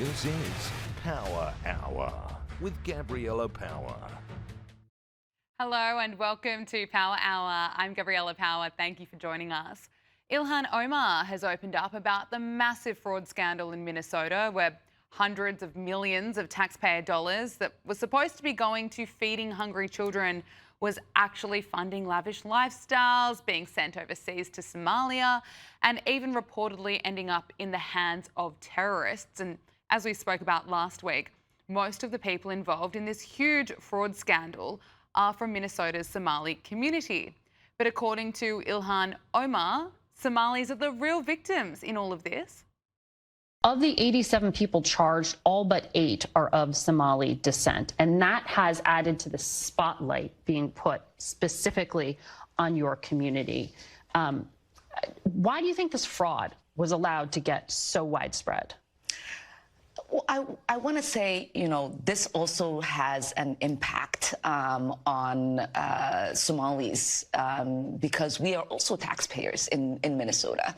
This is Power Hour with Gabriella Power. Hello and welcome to Power Hour. I'm Gabriella Power. Thank you for joining us. Ilhan Omar has opened up about the massive fraud scandal in Minnesota where hundreds of millions of taxpayer dollars that was supposed to be going to feeding hungry children was actually funding lavish lifestyles, being sent overseas to Somalia, and even reportedly ending up in the hands of terrorists. And as we spoke about last week, most of the people involved in this huge fraud scandal are from Minnesota's Somali community. But according to Ilhan Omar, Somalis are the real victims in all of this. Of the 87 people charged, all but 8 are of Somali descent. And that has added to the spotlight being put specifically on your community. Why do you think this fraud was allowed to get so widespread? Well, I want to say, this also has an impact on Somalis because we are also taxpayers in Minnesota.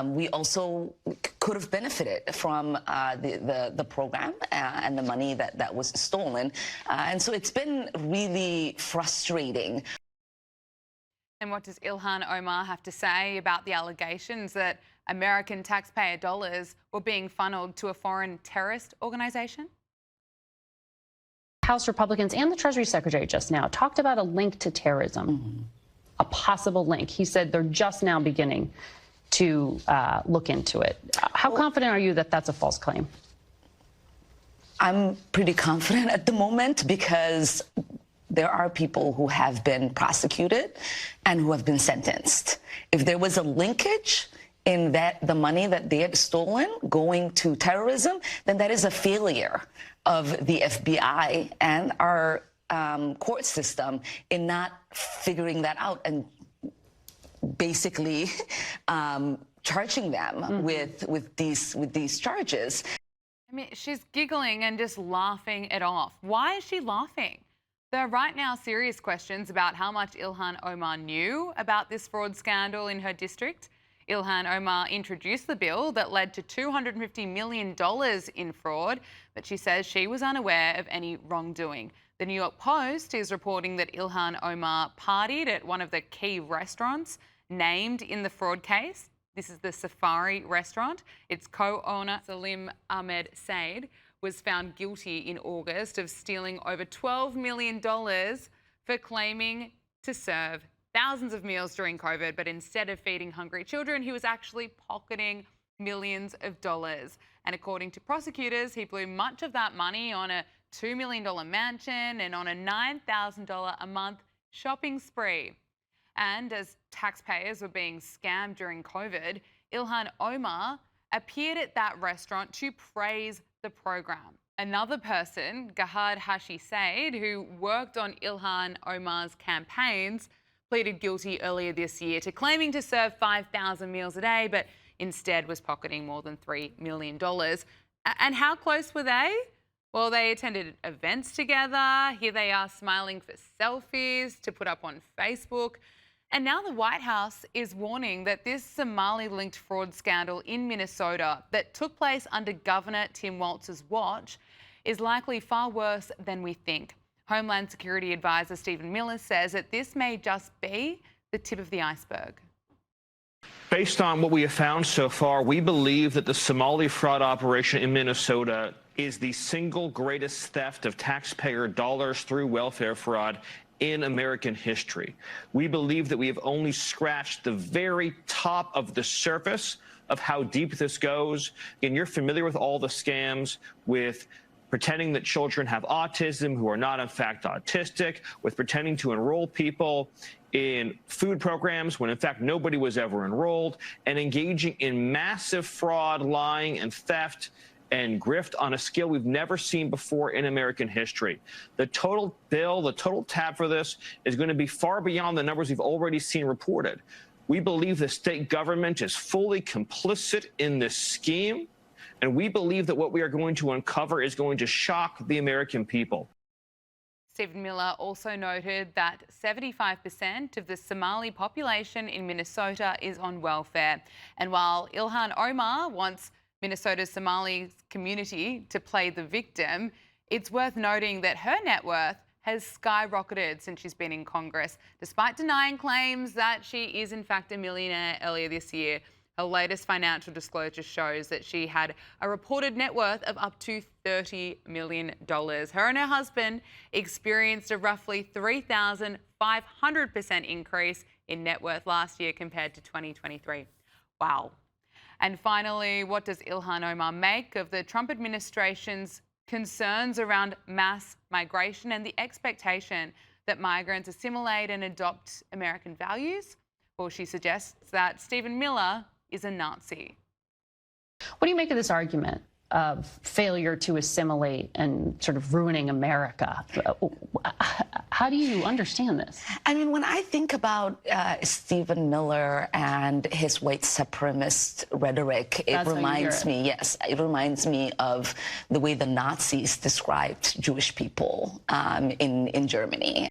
We also could have benefited from the program and the money that was stolen. And so it's been really frustrating. And what does Ilhan Omar have to say about the allegations that American taxpayer dollars were being funneled to a foreign terrorist organization? House Republicans and the Treasury Secretary just now talked about a link to terrorism, a possible link. He said they're just now beginning to look into it. How confident are you that that's a false claim? I'm pretty confident at the moment because there are people who have been prosecuted and who have been sentenced. If there was a linkage in that the money that they had stolen going to terrorism, then that is a failure of the FBI and our court system in not figuring that out and basically charging them with these charges. I mean, she's giggling and just laughing it off. Why is she laughing? There are right now serious questions about how much Ilhan Omar knew about this fraud scandal in her district. Ilhan Omar introduced the bill that led to $250 million in fraud, but she says she was unaware of any wrongdoing. The New York Post is reporting that Ilhan Omar partied at one of the key restaurants named in the fraud case. This is the Safari restaurant. Its co-owner, Salim Ahmed Said, was found guilty in August of stealing over $12 million for claiming to serve thousands of meals during COVID, but instead of feeding hungry children, he was actually pocketing millions of dollars. And according to prosecutors, he blew much of that money on a $2 million mansion and on a $9,000 a month shopping spree. And as taxpayers were being scammed during COVID, Ilhan Omar appeared at that restaurant to praise the program. Another person, Gahad Hashi Said, who worked on Ilhan Omar's campaigns, pleaded guilty earlier this year to claiming to serve 5,000 meals a day, but instead was pocketing more than $3 million. And how close were they? Well, they attended events together. Here they are smiling for selfies to put up on Facebook. And now the White House is warning that this Somali-linked fraud scandal in Minnesota that took place under Governor Tim Walz's watch is likely far worse than we think. Homeland Security Advisor Stephen Miller says that this may just be the tip of the iceberg. Based on what we have found so far, we believe that the Somali fraud operation in Minnesota is the single greatest theft of taxpayer dollars through welfare fraud in American history. We believe that we have only scratched the very top of the surface of how deep this goes. And you're familiar with all the scams with pretending that children have autism who are not in fact autistic, with pretending to enroll people in food programs when in fact nobody was ever enrolled, and engaging in massive fraud, lying, and theft and grift on a scale we've never seen before in American history. The total bill, the total tab for this is going to be far beyond the numbers we've already seen reported. We believe the state government is fully complicit in this scheme, and we believe that what we are going to uncover is going to shock the American people. Stephen Miller also noted that 75% of the Somali population in Minnesota is on welfare. And while Ilhan Omar wants Minnesota's Somali community to play the victim, it's worth noting that her net worth has skyrocketed since she's been in Congress, despite denying claims that she is in fact a millionaire earlier this year. Her latest financial disclosure shows that she had a reported net worth of up to $30 million. Her and her husband experienced a roughly 3,500% increase in net worth last year compared to 2023. Wow. And finally, what does Ilhan Omar make of the Trump administration's concerns around mass migration and the expectation that migrants assimilate and adopt American values? Well, she suggests that Stephen Miller is a Nazi. What do you make of this argument of failure to assimilate and sort of ruining America? How do you understand this? I mean, when I think about Stephen Miller and his white supremacist rhetoric, it reminds me of the way the Nazis described Jewish people in Germany.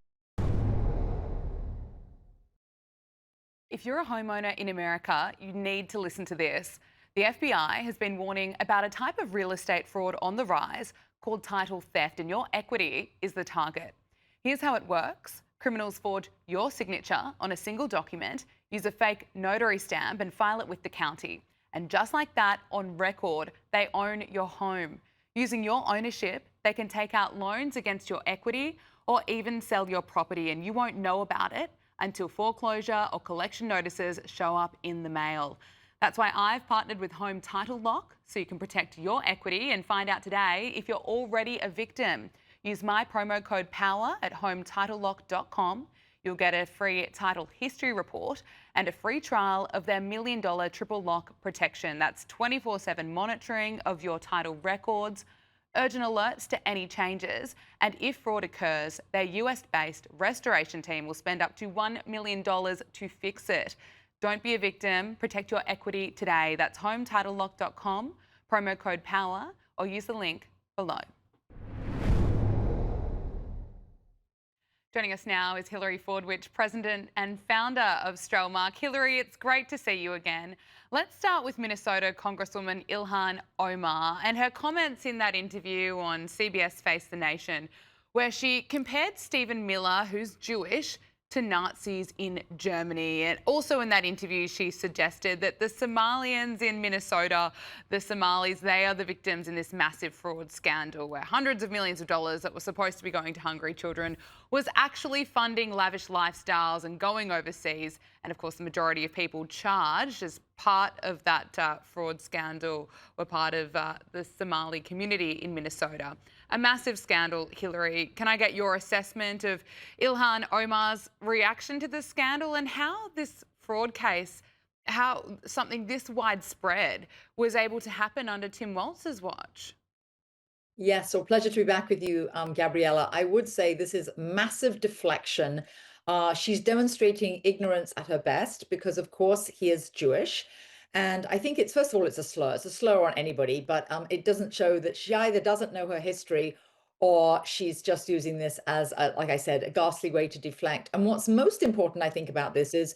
If you're a homeowner in America, you need to listen to this. The FBI has been warning about a type of real estate fraud on the rise called title theft, and your equity is the target. Here's how it works. Criminals forge your signature on a single document, use a fake notary stamp and file it with the county. And just like that, on record, they own your home. Using your ownership, they can take out loans against your equity or even sell your property, and you won't know about it until foreclosure or collection notices show up in the mail. That's why I've partnered with Home Title Lock so you can protect your equity and find out today if you're already a victim. Use my promo code POWER at hometitlelock.com. You'll get a free title history report and a free trial of their $1 million triple lock protection. That's 24/7 monitoring of your title records, urgent alerts to any changes, and if fraud occurs, their US-based restoration team will spend up to $1 million to fix it. Don't be a victim. Protect your equity today. That's hometitlelock.com, promo code POWER, or use the link below. Joining us now is Hilary Fordwich, President and founder of Strellmark. Hilary, it's great to see you again. Let's start with Minnesota Congresswoman Ilhan Omar and her comments in that interview on CBS Face the Nation, where she compared Stephen Miller, who's Jewish, to Nazis in Germany. And also in that interview, she suggested that the Somalians in Minnesota, the Somalis, they are the victims in this massive fraud scandal where hundreds of millions of dollars that were supposed to be going to hungry children was actually funding lavish lifestyles and going overseas. And of course, the majority of people charged as part of that fraud scandal were part of the Somali community in Minnesota. A massive scandal, Hilary. Can I get your assessment of Ilhan Omar's reaction to the scandal and how this fraud case, how something this widespread was able to happen under Tim Walz's watch? Yes, so pleasure to be back with you, Gabriella. I would say this is massive deflection. She's demonstrating ignorance at her best because, of course, he is Jewish. And I think it's, first of all, it's a slur. It's a slur on anybody, but it doesn't show that she either doesn't know her history or she's just using this as, like I said, a ghastly way to deflect. And what's most important, I think, about this is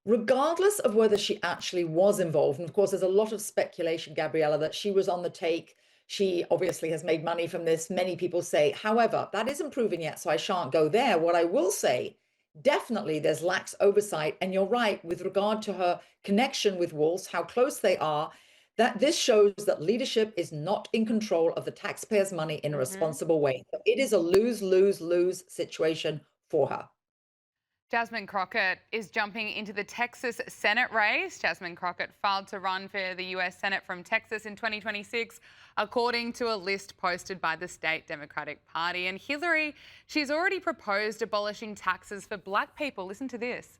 regardless of whether she actually was involved, and of course, there's a lot of speculation, Gabriella, that she was on the take. She obviously has made money from this. Many people say, however, that isn't proven yet, so I shan't go there. What I will say, definitely there's lax oversight. And you're right, with regard to her connection with Walz, how close they are, that this shows that leadership is not in control of the taxpayers' money in a responsible way. So it is a lose-lose-lose situation for her. Jasmine Crockett is jumping into the Texas Senate race. Jasmine Crockett filed to run for the US Senate from Texas in 2026, according to a list posted by the state Democratic Party. And Hillary, she's already proposed abolishing taxes for black people. Listen to this.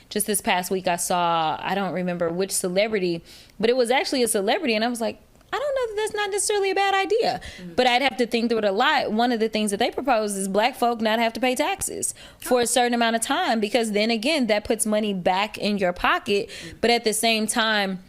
Just this past week, I saw, I don't remember which celebrity, but it was actually a celebrity. And I was like, I don't know that that's not necessarily a bad idea, but I'd have to think through it a lot. One of the things that they propose is black folk not have to pay taxes for a certain amount of time, because then again, that puts money back in your pocket. But at the same time,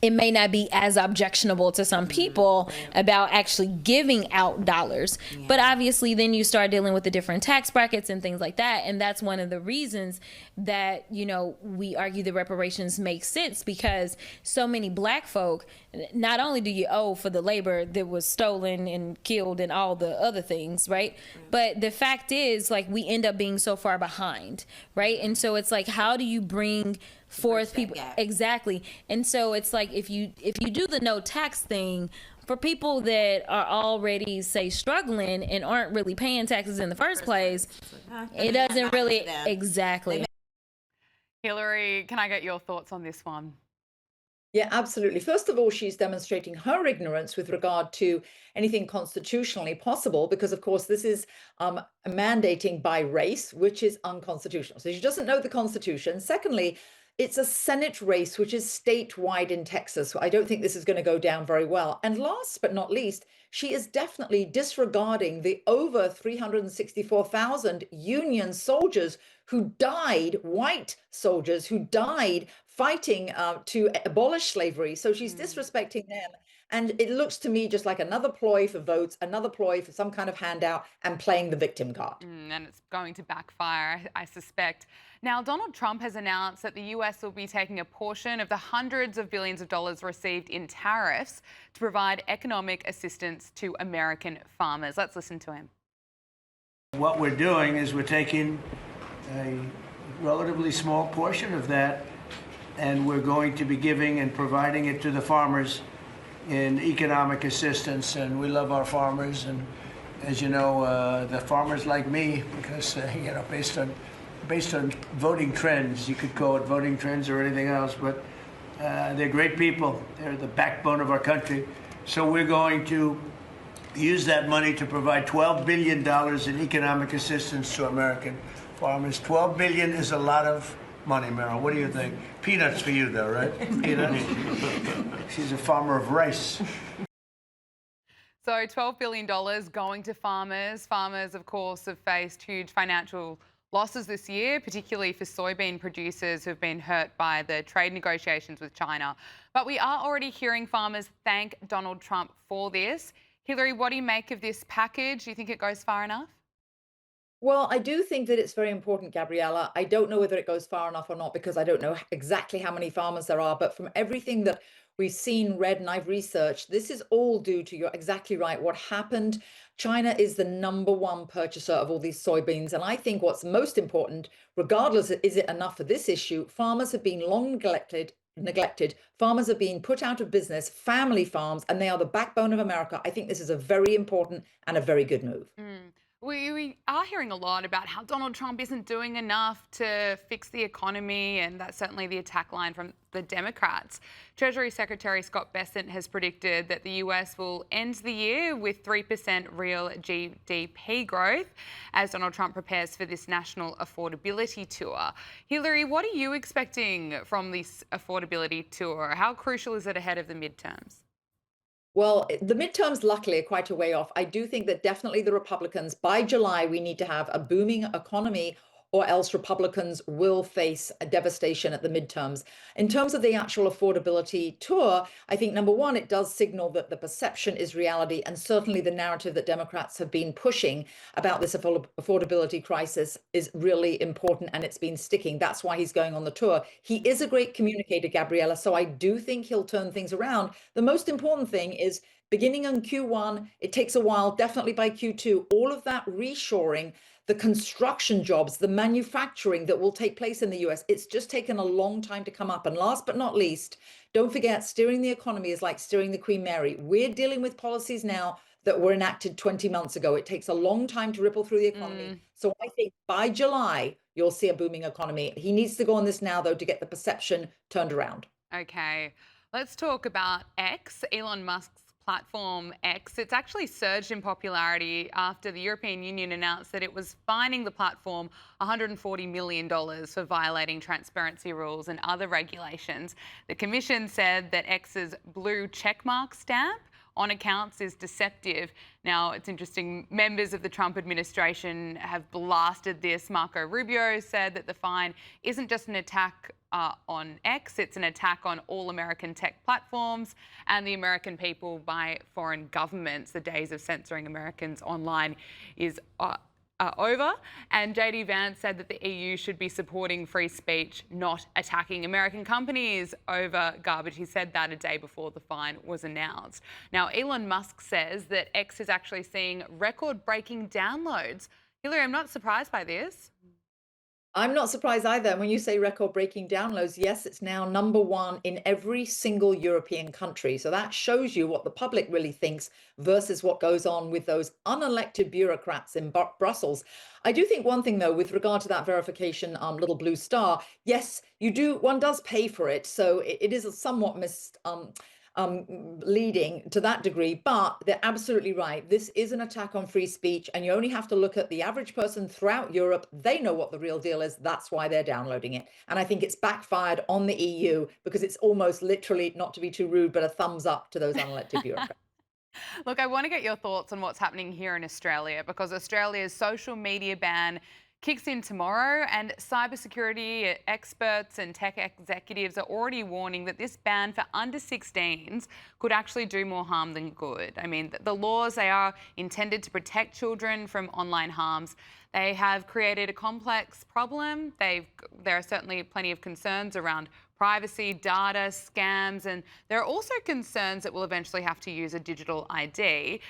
it may not be as objectionable to some people about actually giving out dollars. But obviously then you start dealing with the different tax brackets and things like that. And that's one of the reasons that, you know, we argue the reparations make sense, because so many black folk, not only do you owe for the labor that was stolen and killed and all the other things, right? But the fact is, like, we end up being so far behind, right? And so it's like, how do you bring forth people? Exactly. And so it's like, if you do the no tax thing for people that are already, say, struggling and aren't really paying taxes in the first place, it doesn't really exactly. Hillary, can I get your thoughts on this one? Yeah, absolutely. First of all, she's demonstrating her ignorance with regard to anything constitutionally possible, because, of course, this is mandating by race, which is unconstitutional. So she doesn't know the Constitution. Secondly, it's a Senate race, which is statewide in Texas. So I don't think this is going to go down very well. And last but not least, she is definitely disregarding the over 364,000 Union soldiers who died, white soldiers who died fighting to abolish slavery. So she's disrespecting them. And it looks to me just like another ploy for votes, another ploy for some kind of handout, and playing the victim card. And it's going to backfire, I suspect. Now, Donald Trump has announced that the US will be taking a portion of the hundreds of billions of dollars received in tariffs to provide economic assistance to American farmers. Let's listen to him. What we're doing is we're taking a relatively small portion of that, and we're going to be giving and providing it to the farmers in economic assistance. And we love our farmers, and as you know, the farmers like me, because you know, based on voting trends, you could call it voting trends or anything else, but they're great people. They're the backbone of our country. So we're going to use that money to provide $12 billion in economic assistance to American farmers. $12 billion is a lot of money, Meryl. What do you think? Peanuts for you, though, right? Peanuts. She's a farmer of rice. So $12 billion going to farmers. Farmers, of course, have faced huge financial losses this year, particularly for soybean producers who've been hurt by the trade negotiations with China. But we are already hearing farmers thank Donald Trump for this. Hillary, what do you make of this package? Do you think it goes far enough? Well, I do think that it's very important, Gabriella. I don't know whether it goes far enough or not, because I don't know exactly how many farmers there are. But from everything that we've seen, read, and I've researched, this is all due to, you're exactly right, what happened. China is the #1 purchaser of all these soybeans. And I think what's most important, regardless of is it enough for this issue, farmers have been long neglected. Farmers are being put out of business, family farms, and they are the backbone of America. I think this is a very important and a very good move. We are hearing a lot about how Donald Trump isn't doing enough to fix the economy, and that's certainly the attack line from the Democrats. Treasury Secretary Scott Bessent has predicted that the US will end the year with 3% real GDP growth as Donald Trump prepares for this national affordability tour. Hillary, what are you expecting from this affordability tour? How crucial is it ahead of the midterms? Well, the midterms, luckily, are quite a way off. I do think that definitely the Republicans, by July, we need to have a booming economy, or else Republicans will face a devastation at the midterms. In terms of the actual affordability tour, I think, number one, it does signal that the perception is reality, and certainly the narrative that Democrats have been pushing about this affordability crisis is really important, and it's been sticking. That's why he's going on the tour. He is a great communicator, Gabriella, so I do think he'll turn things around. The most important thing is, beginning in Q1, it takes a while, definitely by Q2, all of that reshoring, the construction jobs, the manufacturing that will take place in the US. It's just taken a long time to come up. And last but not least, don't forget, steering the economy is like steering the Queen Mary. We're dealing with policies now that were enacted 20 months ago. It takes a long time to ripple through the economy. So I think by July, you'll see a booming economy. He needs to go on this now, though, to get the perception turned around. Okay, let's talk about X, Elon Musk's platform X. It's actually surged in popularity after the European Union announced that it was fining the platform $140 million for violating transparency rules and other regulations. The Commission said that X's blue checkmark stamp on accounts is deceptive. Now, it's interesting, members of the Trump administration have blasted this. Marco Rubio said that the fine isn't just an attack on X, it's an attack on all American tech platforms and the American people by foreign governments. The days of censoring Americans online is over. And JD Vance said that the EU should be supporting free speech, not attacking American companies over garbage. He said that a day before the fine was announced. Now, Elon Musk says that X is actually seeing record-breaking downloads. Hillary, I'm not surprised by this. I'm not surprised either. And when you say record-breaking downloads, yes, it's now #1 in every single European country. So that shows you what the public really thinks versus what goes on with those unelected bureaucrats in Brussels. I do think one thing, though, with regard to that verification little blue star, yes, one does pay for it. So it is a somewhat leading to that degree, but they're absolutely right. This is an attack on free speech, and you only have to look at the average person throughout Europe. They know what the real deal is. That's why they're downloading it. And I think it's backfired on the EU because it's almost literally, not to be too rude, but a thumbs up to those unelected bureaucrats. Look, I want to get your thoughts on what's happening here in Australia, because Australia's social media ban kicks in tomorrow, and cybersecurity experts and tech executives are already warning that this ban for under 16s could actually do more harm than good. I mean, the laws, they are intended to protect children from online harms. They have created a complex problem. There are certainly plenty of concerns around privacy, data, scams, and there are also concerns that we'll eventually have to use a digital ID.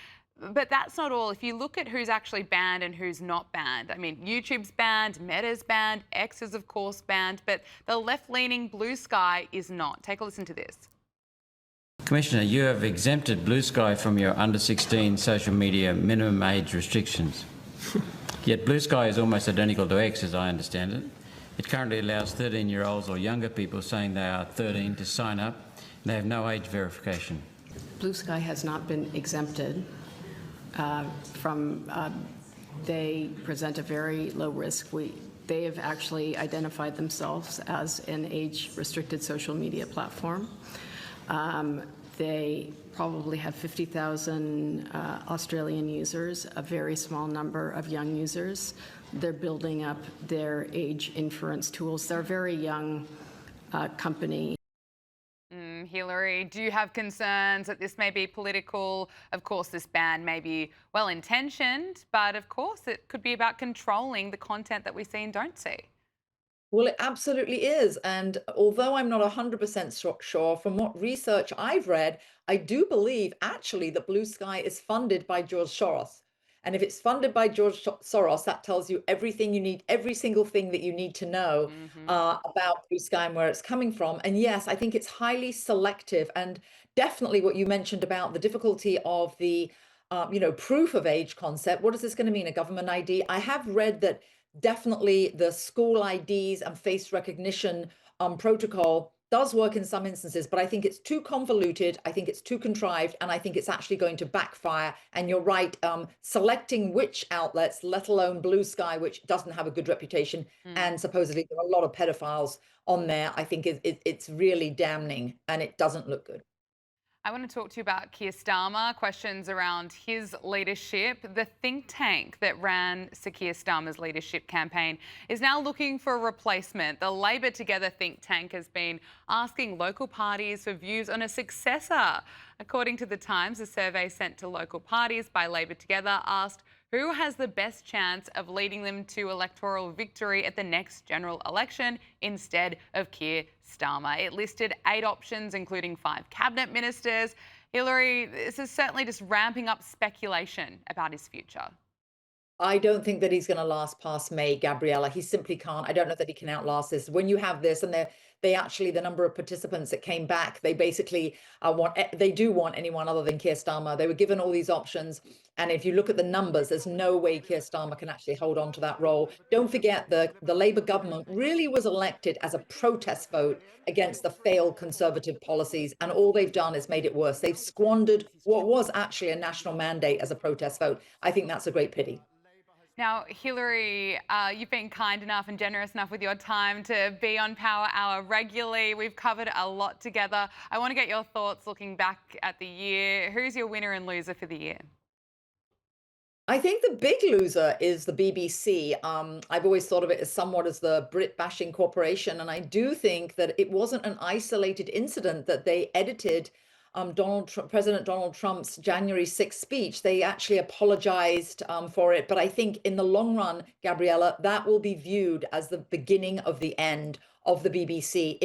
But that's not all. If you look at who's actually banned and who's not banned, I mean, YouTube's banned, Meta's banned, X is, of course, banned, but the left-leaning Blue Sky is not. Take a listen to this. Commissioner, you have exempted Blue Sky from your under 16 social media minimum age restrictions. Yet Blue Sky is almost identical to X, as I understand it. It currently allows 13-year-olds or younger people saying they are 13 to sign up. They have no age verification. Blue Sky has not been exempted. They present a very low risk. They have actually identified themselves as an age-restricted social media platform. They probably have 50,000 Australian users, a very small number of young users. They're building up their age inference tools. They're a very young company. Hillary, do you have concerns that this may be political? Of course, this ban may be well-intentioned, but of course it could be about controlling the content that we see and don't see. Well, it absolutely is. And although I'm not 100% sure, from what research I've read, I do believe actually that Blue Sky is funded by George Soros. And if it's funded by George Soros, that tells you everything you need, every single thing that you need to know about Blue Sky and where it's coming from. And yes, I think it's highly selective, and definitely what you mentioned about the difficulty of the, proof of age concept. What is this going to mean? A government ID? I have read that definitely the school IDs and face recognition protocol does work in some instances, but I think it's too convoluted, I think it's too contrived, and I think it's actually going to backfire. And you're right, selecting which outlets, let alone Blue Sky, which doesn't have a good reputation, and supposedly there are a lot of pedophiles on there, I think it's really damning, and it doesn't look good. I want to talk to you about Keir Starmer, questions around his leadership. The think tank that ran Sir Keir Starmer's leadership campaign is now looking for a replacement. The Labor Together think tank has been asking local parties for views on a successor. According to The Times, a survey sent to local parties by Labor Together asked who has the best chance of leading them to electoral victory at the next general election instead of Keir Starmer. It listed 8 options, including 5 cabinet ministers. Hillary, this is certainly just ramping up speculation about his future. I don't think that he's going to last past May, Gabriella. He simply can't. I don't know that he can outlast this. When you have this, and they actually, the number of participants that came back, they basically they do want anyone other than Keir Starmer. They were given all these options. And if you look at the numbers, there's no way Keir Starmer can actually hold on to that role. Don't forget the Labour government really was elected as a protest vote against the failed Conservative policies. And all they've done is made it worse. They've squandered what was actually a national mandate as a protest vote. I think that's a great pity. Now, Hillary, you've been kind enough and generous enough with your time to be on Power Hour regularly. We've covered a lot together. I want to get your thoughts looking back at the year. Who's your winner and loser for the year? I think the big loser is the BBC. I've always thought of it as somewhat as the Brit bashing corporation. And I do think that it wasn't an isolated incident that they edited President Donald Trump's January 6th speech. They actually apologized for it. But I think in the long run, Gabriella, that will be viewed as the beginning of the end of the BBC.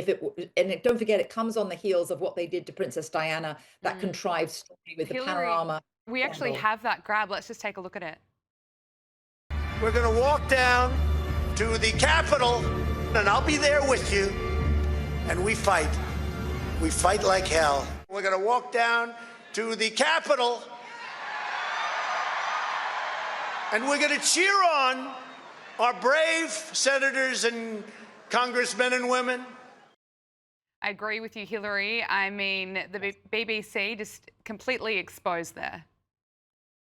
Don't forget, it comes on the heels of what they did to Princess Diana, that contrived story with Hillary, the panorama. We actually have that grab. Let's just take a look at it. We're going to walk down to the Capitol, and I'll be there with you, and we fight. We fight like hell. We're going to walk down to the Capitol, and we're going to cheer on our brave senators and congressmen and women. I agree with you, Hillary. I mean, the BBC just completely exposed there.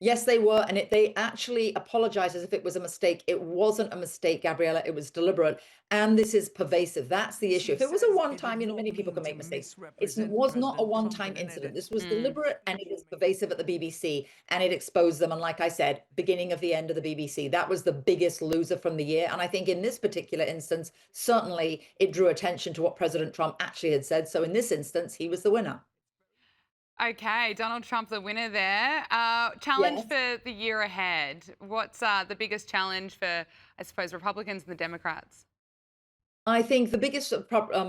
Yes, they were. And they actually apologized as if it was a mistake. It wasn't a mistake, Gabriella. It was deliberate. And this is pervasive. That's the issue. If it was a one-time, many people can make mistakes. It was not a one-time incident. This was deliberate, and it is pervasive at the BBC, and it exposed them. And like I said, beginning of the end of the BBC, that was the biggest loser from the year. And I think in this particular instance, certainly it drew attention to what President Trump actually had said. So in this instance, he was the winner. Okay, Donald Trump, the winner there. Challenge for the year ahead. What's the biggest challenge for, I suppose, Republicans and the Democrats? I think the biggest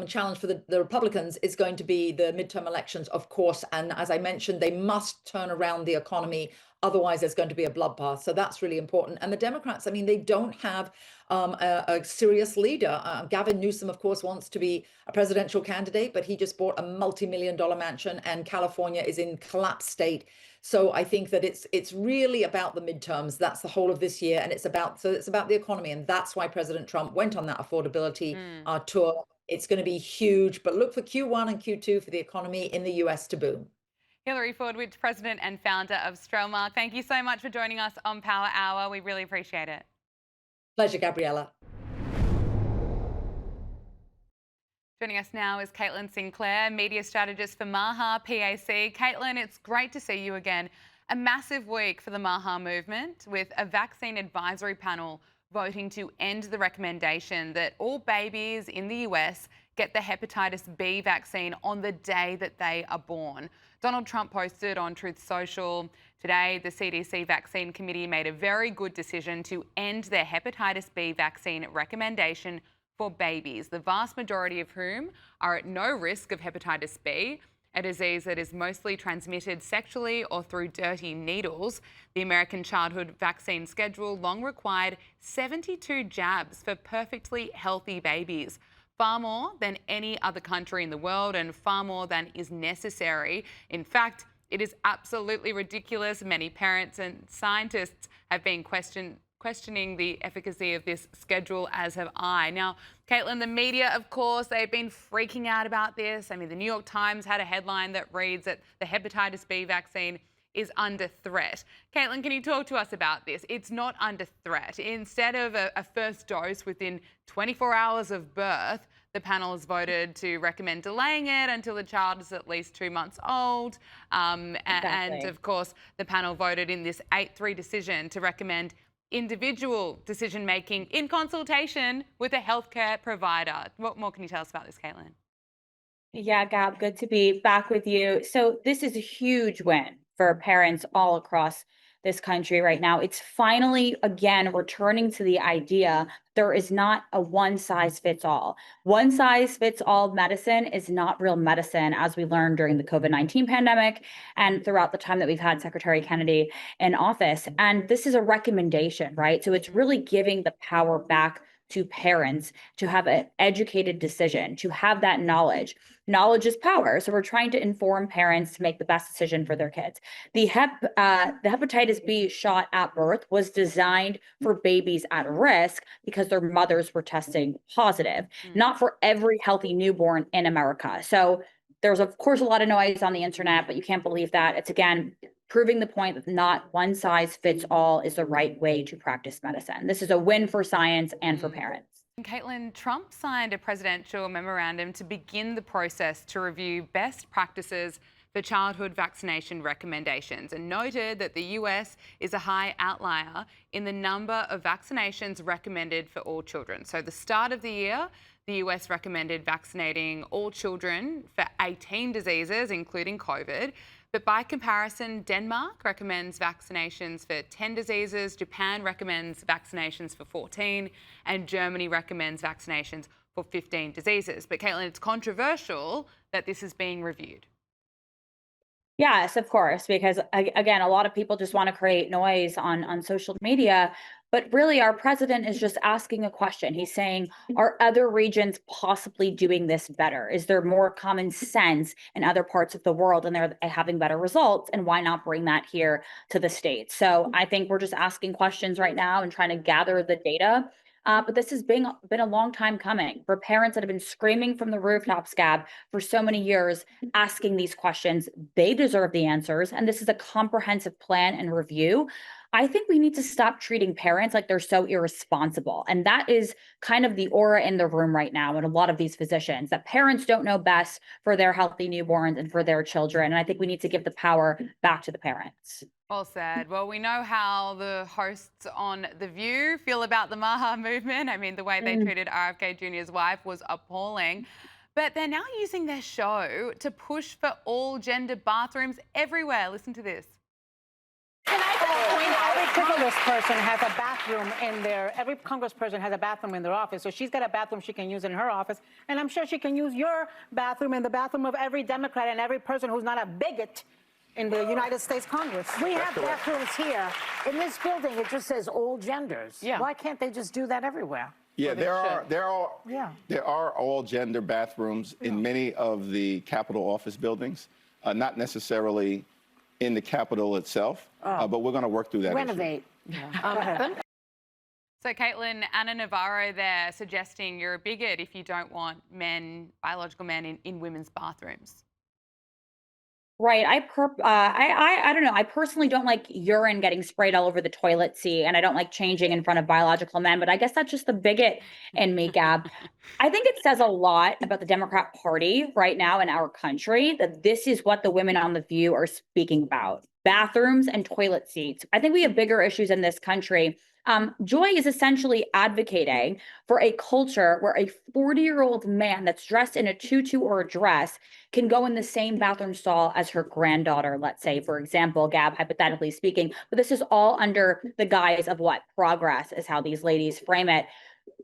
challenge for the Republicans is going to be the midterm elections, of course. And as I mentioned, they must turn around the economy. Otherwise, there's going to be a bloodbath. So that's really important. And the Democrats, I mean, they don't have a serious leader. Gavin Newsom, of course, wants to be a presidential candidate, but he just bought a multi-million-dollar mansion, and California is in collapse state. So I think that it's really about the midterms. That's the whole of this year, and it's about the economy, and that's why President Trump went on that affordability tour. It's going to be huge, but look for Q1 and Q2 for the economy in the US to boom. Hillary Fordwich, President and founder of Stroma, thank you so much for joining us on Power Hour. We really appreciate it. Pleasure, Gabriella. Joining us now is Caitlin Sinclair, media strategist for Maha PAC. Caitlin, it's great to see you again. A massive week for the Maha movement, with a vaccine advisory panel voting to end the recommendation that all babies in the US get the hepatitis B vaccine on the day that they are born. Donald Trump posted on Truth Social today, the CDC Vaccine Committee made a very good decision to end their hepatitis B vaccine recommendation for babies, the vast majority of whom are at no risk of hepatitis B, a disease that is mostly transmitted sexually or through dirty needles. The American childhood vaccine schedule long required 72 jabs for perfectly healthy babies, far more than any other country in the world and far more than is necessary. In fact, it is absolutely ridiculous. Many parents and scientists have been questioning the efficacy of this schedule, as have I. Now, Caitlin, the media, of course, they've been freaking out about this. I mean, the New York Times had a headline that reads that the hepatitis B vaccine is under threat. Caitlin, can you talk to us about this? It's not under threat. Instead of a first dose within 24 hours of birth, the panel has voted to recommend delaying it until the child is at least 2 months old. And of course, the panel voted in this 8-3 decision to recommend individual decision-making in consultation with a healthcare provider. What more can you tell us about this, Caitlin? Yeah, Gab, good to be back with you. So this is a huge win for parents all across this country right now. It's finally, again, returning to the idea there is not a one-size-fits-all. One-size-fits-all medicine is not real medicine, as we learned during the COVID-19 pandemic and throughout the time that we've had Secretary Kennedy in office. And this is a recommendation, right? So it's really giving the power back to parents to have an educated decision, to have that knowledge. Knowledge is power. So we're trying to inform parents to make the best decision for their kids. The hepatitis B shot at birth was designed for babies at risk because their mothers were testing positive, not for every healthy newborn in America. So there's, of course, a lot of noise on the internet, but you can't believe that. It's, again, proving the point that not one size fits all is the right way to practice medicine. This is a win for science and for parents. Caitlin, Trump signed a presidential memorandum to begin the process to review best practices for childhood vaccination recommendations and noted that the US is a high outlier in the number of vaccinations recommended for all children. So the start of the year, the US recommended vaccinating all children for 18 diseases, including COVID. But by comparison, Denmark recommends vaccinations for 10 diseases, Japan recommends vaccinations for 14, and Germany recommends vaccinations for 15 diseases. But Caitlin, it's controversial that this is being reviewed. Yes, of course, because again, a lot of people just want to create noise on social media. But really, our president is just asking a question. He's saying, are other regions possibly doing this better? Is there more common sense in other parts of the world and they're having better results? And why not bring that here to the States? So I think we're just asking questions right now and trying to gather the data. But this has been a long time coming for parents that have been screaming from the rooftops, Gab, for so many years, asking these questions. They deserve the answers. And this is a comprehensive plan and review. I think we need to stop treating parents like they're so irresponsible. And that is kind of the aura in the room right now in a lot of these physicians, that parents don't know best for their healthy newborns and for their children. And I think we need to give the power back to the parents. Well said. Well, we know how the hosts on The View feel about the Maha movement. I mean, the way they treated RFK Jr.'s wife was appalling. But they're now using their show to push for all gender bathrooms everywhere. Listen to this. Every congressperson has a bathroom in their, every congressperson has a bathroom in their office. So she's got a bathroom she can use in her office. And I'm sure she can use your bathroom and the bathroom of every Democrat and every person who's not a bigot in the United States Congress. We have bathrooms here. In this building, it just says all genders. Yeah. Why can't they just do that everywhere? Yeah, there are all gender bathrooms in many of the Capitol office buildings, not necessarily in the Capitol itself, but we're going to work through that Renovate. So, Caitlin, Anna Navarro there suggesting you're a bigot if you don't want men, biological men, in women's bathrooms. Right. I don't know. I personally don't like urine getting sprayed all over the toilet seat, and I don't like changing in front of biological men, but I guess that's just the bigot in me, Gab. I think it says a lot about the Democrat Party right now in our country that this is what the women on The View are speaking about: bathrooms and toilet seats. I think we have bigger issues in this country. Joy is essentially advocating for a culture where a 40-year-old man that's dressed in a tutu or a dress can go in the same bathroom stall as her granddaughter, let's say, for example, Gab, hypothetically speaking. But this is all under the guise of what? Progress is how these ladies frame it.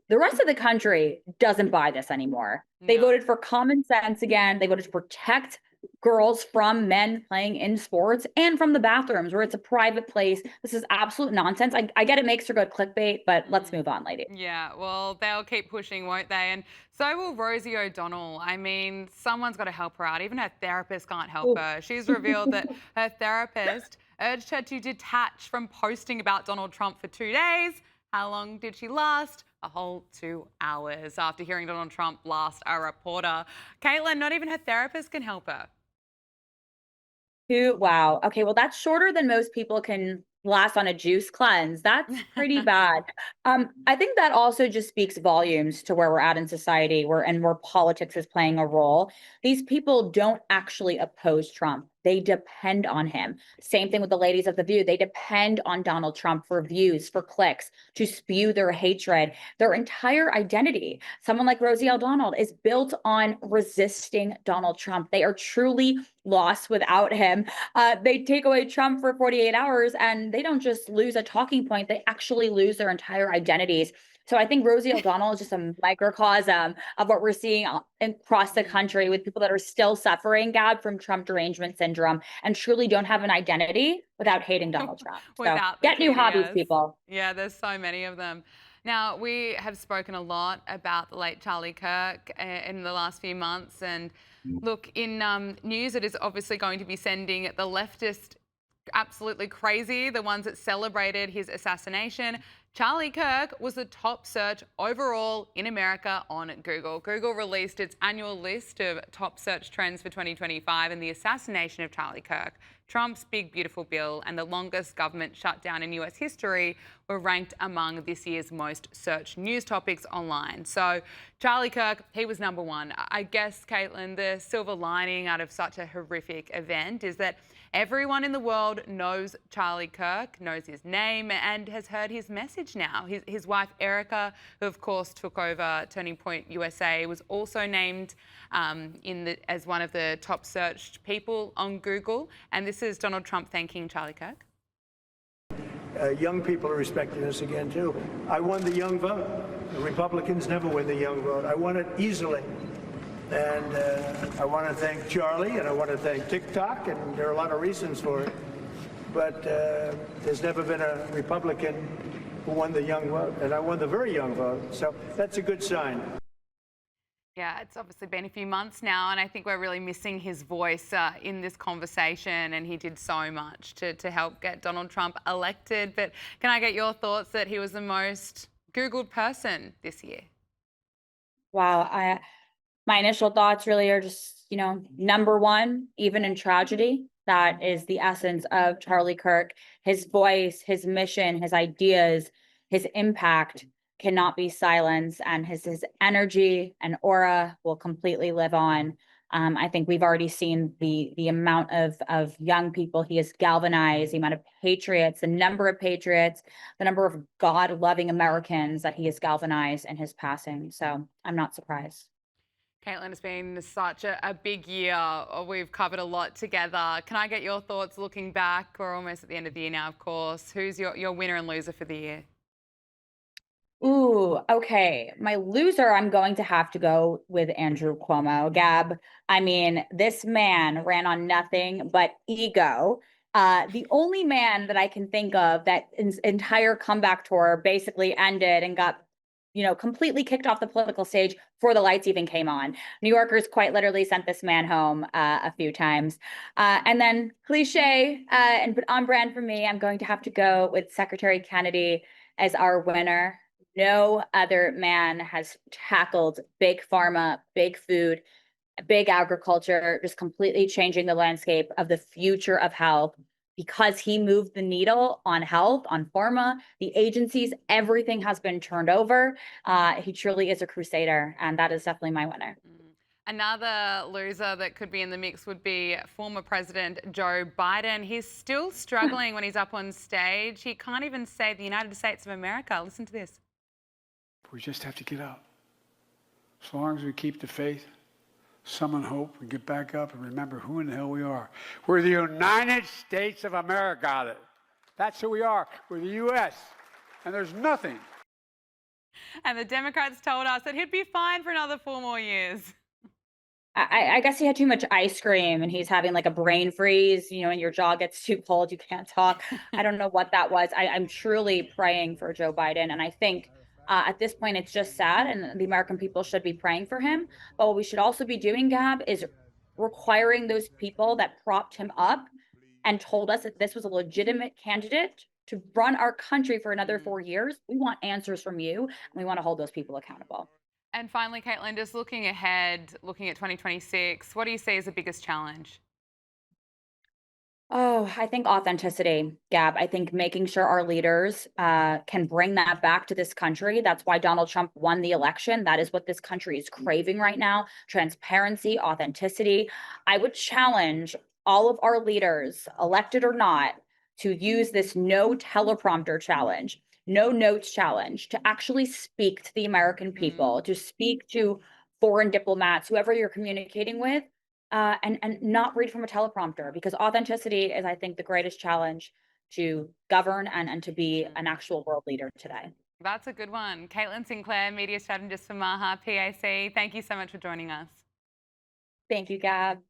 The rest of the country doesn't buy this anymore. They voted for common sense again. They voted to protect girls from men playing in sports and from the bathrooms where it's a private place. This is absolute nonsense. I get it makes for good clickbait, but let's move on, ladies. Yeah, well, they'll keep pushing, won't they? And so will Rosie O'Donnell. I mean, someone's got to help her out. Even her therapist can't help her. She's revealed that her therapist urged her to detach from posting about Donald Trump for 2 days. How long did she last? A whole 2 hours after hearing Donald Trump blast a reporter. Caitlin, not even her therapist can help her. Wow. Okay, well, that's shorter than most people can last on a juice cleanse. That's pretty bad. I think that also just speaks volumes to where we're at in society, where politics is playing a role. These people don't actually oppose Trump. They depend on him. Same thing with the ladies of The View. They depend on Donald Trump for views, for clicks, to spew their hatred. Their entire identity, someone like Rosie O'Donnell, is built on resisting Donald Trump. They are truly lost without him. They take away Trump for 48 hours and they don't just lose a talking point. They actually lose their entire identities. So I think Rosie O'Donnell is just a microcosm of what we're seeing across the country with people that are still suffering, Gab, from Trump derangement syndrome and truly don't have an identity without hating Donald Trump. So get new hobbies, people. Yeah, there's so many of them. Now, we have spoken a lot about the late Charlie Kirk in the last few months. And look, in news, it is obviously going to be sending the leftist absolutely crazy, the ones that celebrated his assassination. Charlie Kirk was the top search overall in America on Google. Google released its annual list of top search trends for 2025, and the assassination of Charlie Kirk Trump's Big Beautiful Bill and the longest government shutdown in US history were ranked among this year's most searched news topics online. So Charlie Kirk, he was number one. I guess, Caitlin, the silver lining out of such a horrific event is that everyone in the world knows Charlie Kirk, knows his name, and has heard his message now. His wife, Erica, who of course took over Turning Point USA, was also named as one of the top searched people on Google. And this is Donald Trump thanking Charlie Kirk. Young people are respecting us again, too. I won the young vote. The Republicans never win the young vote. I won it easily. And I want to thank Charlie, and I want to thank TikTok, and there are a lot of reasons for it. But there's never been a Republican who won the young vote, and I won the very young vote. So that's a good sign. Yeah, it's obviously been a few months now, and I think we're really missing his voice in this conversation, and he did so much to help get Donald Trump elected. But can I get your thoughts that he was the most Googled person this year? Wow. My initial thoughts really are just, number one, even in tragedy, that is the essence of Charlie Kirk. His voice, his mission, his ideas, his impact cannot be silenced, and his energy and aura will completely live on. I think we've already seen the amount of young people he has galvanized, the amount of patriots, the number of patriots, the number of God-loving Americans that he has galvanized in his passing. So I'm not surprised. Caitlin, it's been such a big year. We've covered a lot together. Can I get your thoughts looking back? We're almost at the end of the year now, of course. Who's your winner and loser for the year? Ooh, okay. My loser, I'm going to have to go with Andrew Cuomo. Gab, I mean, this man ran on nothing but ego. The only man that I can think of that his entire comeback tour basically ended and got completely kicked off the political stage before the lights even came on. New Yorkers quite literally sent this man home a few times. And then cliche and on brand for me, I'm going to have to go with Secretary Kennedy as our winner. No other man has tackled big pharma, big food, big agriculture, just completely changing the landscape of the future of health. Because he moved the needle on health, on pharma, the agencies, everything has been turned over. He truly is a crusader, and that is definitely my winner. Another loser that could be in the mix would be former President Joe Biden. He's still struggling when he's up on stage. He can't even say the United States of America. Listen to this. We just have to get up. As long as we keep the faith, summon hope, and get back up and remember who in the hell we are. We're the United States of America. That's who we are. We're the U.S. And there's nothing. And the Democrats told us that he'd be fine for another 4 more years. I guess he had too much ice cream and he's having like a brain freeze, and your jaw gets too cold, you can't talk. I don't know what that was. I'm truly praying for Joe Biden. And I think at this point, it's just sad, and the American people should be praying for him. But what we should also be doing, Gab, is requiring those people that propped him up and told us that this was a legitimate candidate to run our country for another 4 years. We want answers from you, and we want to hold those people accountable. And finally, Caitlin, just looking ahead, looking at 2026, what do you see as the biggest challenge? Oh, I think authenticity, Gab. I think making sure our leaders can bring that back to this country. That's why Donald Trump won the election. That is what this country is craving right now. Transparency, authenticity. I would challenge all of our leaders, elected or not, to use this no teleprompter challenge, no notes challenge, to actually speak to the American people, to speak to foreign diplomats, whoever you're communicating with. And not read from a teleprompter, because authenticity is, I think, the greatest challenge to govern and to be an actual world leader today. That's a good one. Caitlin Sinclair, media strategist for Maha PAC. Thank you so much for joining us. Thank you, Gab.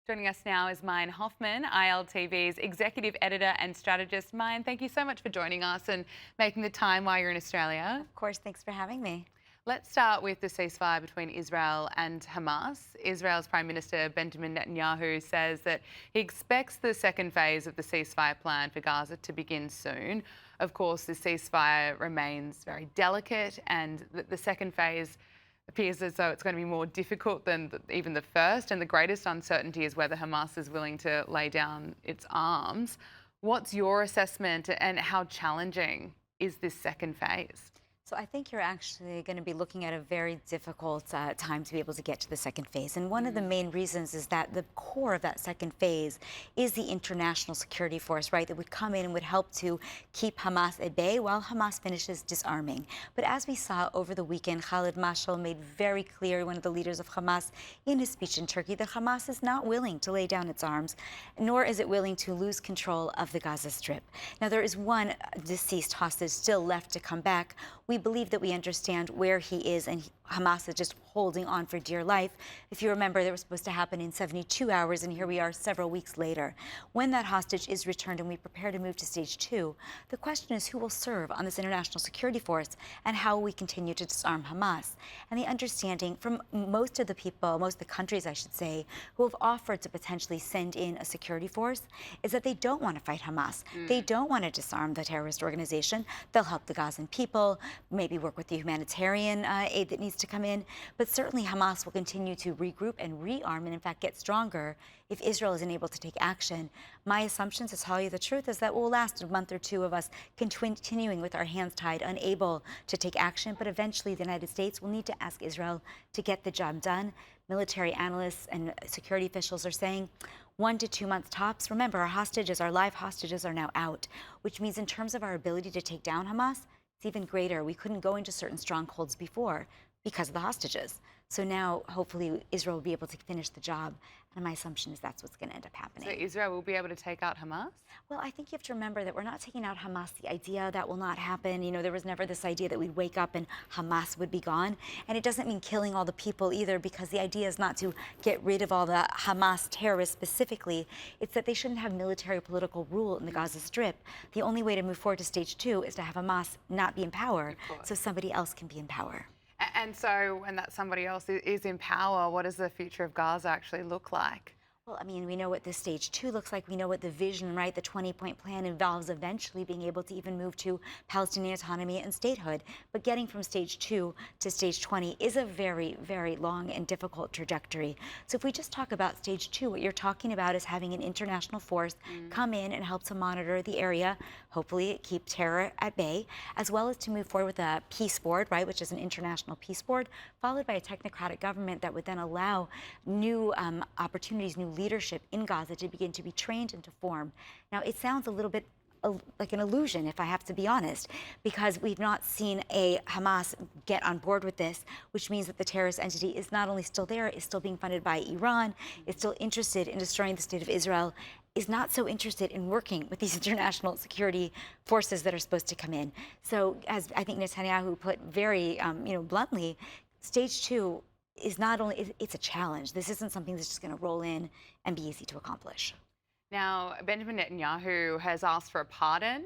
Joining us now is Mayan Hoffman, ILTV's executive editor and strategist. Mayan, thank you so much for joining us and making the time while you're in Australia. Of course, thanks for having me. Let's start with the ceasefire between Israel and Hamas. Israel's Prime Minister Benjamin Netanyahu says that he expects the second phase of the ceasefire plan for Gaza to begin soon. Of course, the ceasefire remains very delicate, and the second phase appears as though it's going to be more difficult than even the first, and the greatest uncertainty is whether Hamas is willing to lay down its arms. What's your assessment, and how challenging is this second phase? So I think you're actually going to be looking at a very difficult time to be able to get to the second phase. And one of the main reasons is that the core of that second phase is the international security force, right, that would come in and would help to keep Hamas at bay while Hamas finishes disarming. But as we saw over the weekend, Khalid Mashal made very clear, one of the leaders of Hamas, in his speech in Turkey, that Hamas is not willing to lay down its arms, nor is it willing to lose control of the Gaza Strip. Now, there is one deceased hostage still left to come back. We believe that we understand where he is, and Hamas is just holding on for dear life. If you remember, that was supposed to happen in 72 hours, and here we are several weeks later. When that hostage is returned and we prepare to move to stage 2, the question is who will serve on this international security force, and how will we continue to disarm Hamas? And the understanding from most of the people, most of the countries, I should say, who have offered to potentially send in a security force is that they don't want to fight Hamas. They don't want to disarm the terrorist organization. They'll help the Gazan people, maybe work with the humanitarian aid that needs to come in. But certainly Hamas will continue to regroup and rearm and, in fact, get stronger if Israel isn't able to take action. My assumption, to tell you the truth, is that will last a month or two of us continuing with our hands tied, unable to take action. But eventually the United States will need to ask Israel to get the job done. Military analysts and security officials are saying 1 to 2 months tops. Remember, our hostages, our live hostages, are now out, which means in terms of our ability to take down Hamas, it's even greater. We couldn't go into certain strongholds before because of the hostages. So now, hopefully, Israel will be able to finish the job. And my assumption is that's what's going to end up happening. So Israel will be able to take out Hamas? Well, I think you have to remember that we're not taking out Hamas. The idea that will not happen. You know, there was never this idea that we'd wake up and Hamas would be gone. And it doesn't mean killing all the people either, because the idea is not to get rid of all the Hamas terrorists specifically. It's that they shouldn't have military political rule in the Gaza Strip. The only way to move forward to stage 2 is to have Hamas not be in power, so somebody else can be in power. And so when that somebody else is in power, what does the future of Gaza actually look like? Well, I mean, we know what this stage 2 looks like. We know what the vision, right? The 20-point plan involves eventually being able to even move to Palestinian autonomy and statehood. But getting from stage 2 to stage 20 is a very, very long and difficult trajectory. So if we just talk about stage 2, what you're talking about is having an international force come in and help to monitor the area, hopefully keep terror at bay, as well as to move forward with a peace board, right, which is an international peace board, followed by a technocratic government that would then allow new opportunities, new leadership in Gaza to begin to be trained and to form. Now, it sounds a little bit like an illusion, if I have to be honest, because we've not seen a Hamas get on board with this, which means that the terrorist entity is not only still there, is still being funded by Iran, is still interested in destroying the state of Israel, is not so interested in working with these international security forces that are supposed to come in. So, as I think Netanyahu put very, bluntly, stage 2 is not only, it's a challenge. This isn't something that's just going to roll in and be easy to accomplish. Now, Benjamin Netanyahu has asked for a pardon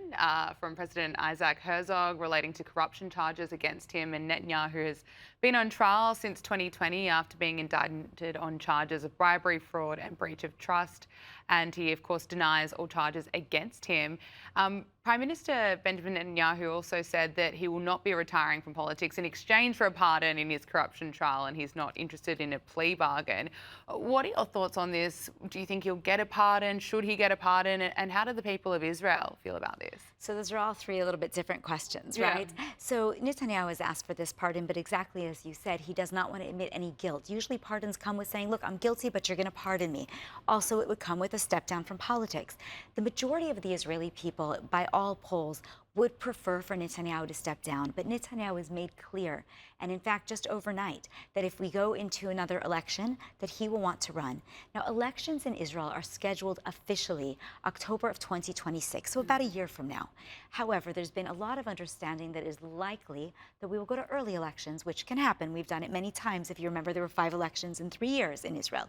from President Isaac Herzog relating to corruption charges against him, and Netanyahu has been on trial since 2020 after being indicted on charges of bribery, fraud and breach of trust. And he, of course, denies all charges against him. Prime Minister Benjamin Netanyahu also said that he will not be retiring from politics in exchange for a pardon in his corruption trial, and he's not interested in a plea bargain. What are your thoughts on this? Do you think he'll get a pardon? Should he get a pardon? And how do the people of Israel feel about this? So those are all three a little bit different questions, Yeah. right? So Netanyahu has asked for this pardon, but exactly as you said, he does not want to admit any guilt. Usually pardons come with saying, look, I'm guilty, but you're going to pardon me. Also, it would come with a step down from politics. The majority of the Israeli people, by all polls, would prefer for Netanyahu to step down, but Netanyahu has made clear, and in fact just overnight, that if we go into another election, that he will want to run. Now, elections in Israel are scheduled officially October of 2026, so about a year from now. However, there's been a lot of understanding that it is likely that we will go to early elections, which can happen. We've done it many times. If you remember, there were 5 elections in 3 years in Israel.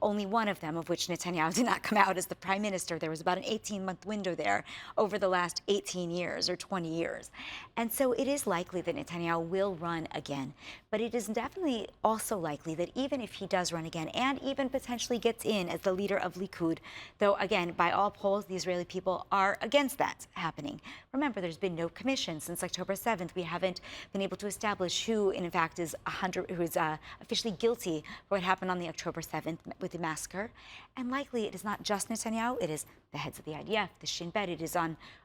Only one of them, of which Netanyahu did not come out as the prime minister. There was about an 18-month window there over the last 18 years. years or 20 years. And so it is likely that Netanyahu will run again. But it is definitely also likely that even if he does run again and even potentially gets in as the leader of Likud, though, again, by all polls, the Israeli people are against that happening. Remember, there's been no commission since October 7th. We haven't been able to establish who, in fact, is officially guilty for what happened on the October 7th with the massacre. And likely it is not just Netanyahu, it is the heads of the IDF, the Shin Bet, it is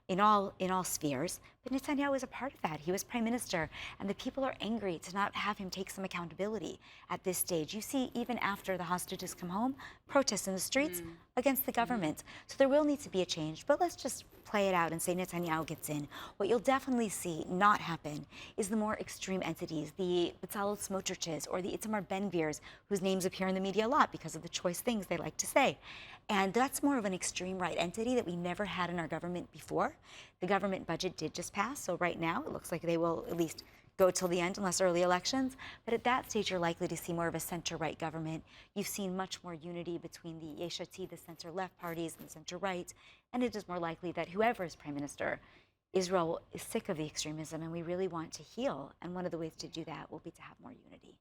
in all spheres. But Netanyahu is a part of that. He was prime minister, and the people are angry to not have him take some accountability at this stage. You see, even after the hostages come home, protests in the streets against the government. So there will need to be a change, but let's just play it out and say Netanyahu gets in. What you'll definitely see not happen is the more extreme entities, the Bezalel Smotriches or the Itamar Ben-Gvirs, whose names appear in the media a lot because of the choice things they like to say. And that's more of an extreme right entity that we never had in our government before. The government budget did just pass, so right now it looks like they will at least go till the end unless early elections. But at that stage, you're likely to see more of a center-right government. You've seen much more unity between the Yesh Atid, the center-left parties, and the center-right. And it is more likely that whoever is prime minister, Israel is sick of the extremism, and we really want to heal. And one of the ways to do that will be to have more unity.